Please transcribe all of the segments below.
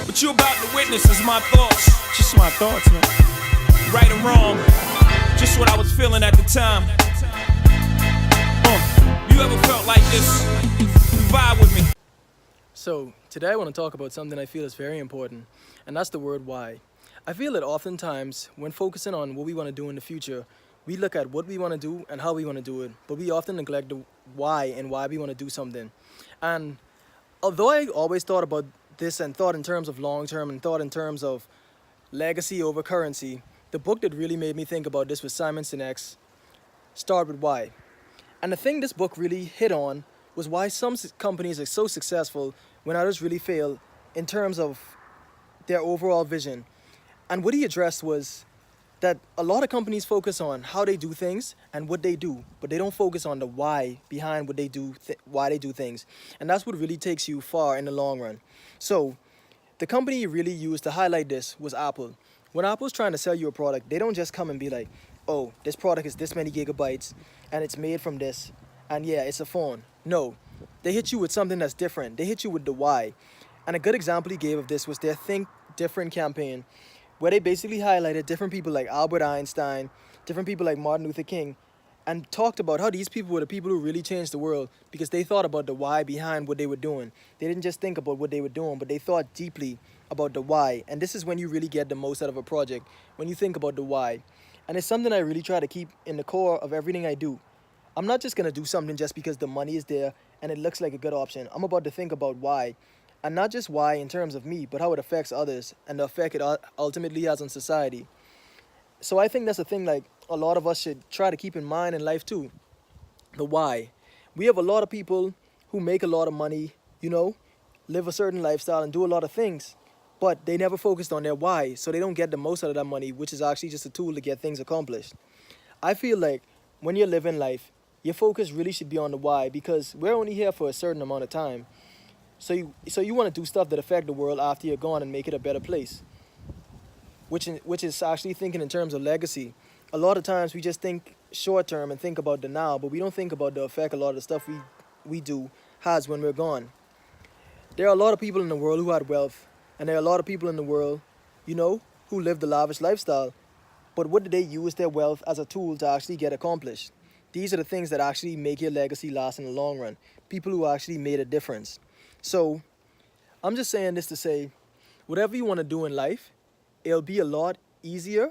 What you about to witness is my thoughts. Just my thoughts, man. Right or wrong, just what I was feeling at the time. You ever felt like this? Vibe with me. So, today I want to talk about something I feel is very important, and that's the word why. I feel that oftentimes, when focusing on what we want to do in the future, we look at what we want to do and how we want to do it, but we often neglect the why and why we want to do something. And although I always thought about this and thought in terms of long term and thought in terms of legacy over currency, the book that really made me think about this was Simon Sinek's Start With Why. And the thing this book really hit on was why some companies are so successful when others really fail in terms of their overall vision. And what he addressed was that a lot of companies focus on how they do things and what they do, but they don't focus on the why behind what they do, why they do things. And that's what really takes you far in the long run. So the company he really used to highlight this was Apple. When Apple's trying to sell you a product, they don't just come and be like, oh, this product is this many gigabytes and it's made from this, and yeah, it's a phone. No, they hit you with something that's different. They hit you with the why. And a good example he gave of this was their Think Different campaign, where they basically highlighted different people like Albert Einstein, different people like Martin Luther King, and talked about how these people were the people who really changed the world because they thought about the why behind what they were doing. They didn't just think about what they were doing, but they thought deeply about the why. And this is when you really get the most out of a project, when you think about the why. And it's something I really try to keep in the core of everything I do. I'm not just going to do something just because the money is there and it looks like a good option. I'm about to think about why. And not just why in terms of me, but how it affects others and the effect it ultimately has on society. So I think that's a thing like a lot of us should try to keep in mind in life too. The why. We have a lot of people who make a lot of money, live a certain lifestyle and do a lot of things, but they never focused on their why, so they don't get the most out of that money, which is actually just a tool to get things accomplished. I feel like when you're living life, your focus really should be on the why, because we're only here for a certain amount of time. So you want to do stuff that affect the world after you're gone and make it a better place, which is actually thinking in terms of legacy. A lot of times we just think short term and think about the now, but we don't think about the effect a lot of the stuff we do has when we're gone. There are a lot of people in the world who had wealth, and there are a lot of people in the world, who lived a lavish lifestyle. But what did they use their wealth as a tool to actually get accomplished? These are the things that actually make your legacy last in the long run. People who actually made a difference. So I'm just saying this to say, whatever you want to do in life, it'll be a lot easier.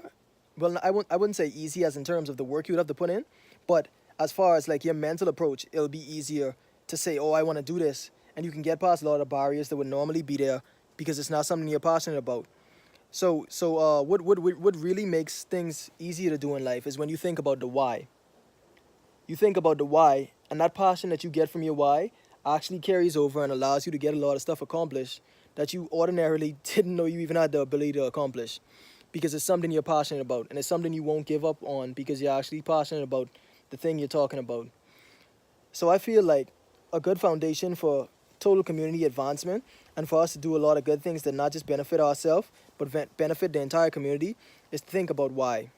Well, I wouldn't say easy as in terms of the work you would have to put in, but as far as like your mental approach, it'll be easier to say, oh, I want to do this. And you can get past a lot of barriers that would normally be there because it's not something you're passionate about. So what really makes things easier to do in life is when you think about the why. You think about the why, and that passion that you get from your why actually carries over and allows you to get a lot of stuff accomplished that you ordinarily didn't know you even had the ability to accomplish, because it's something you're passionate about, and it's something you won't give up on because you're actually passionate about the thing you're talking about. So I feel like a good foundation for total community advancement and for us to do a lot of good things that not just benefit ourselves but benefit the entire community is to think about why.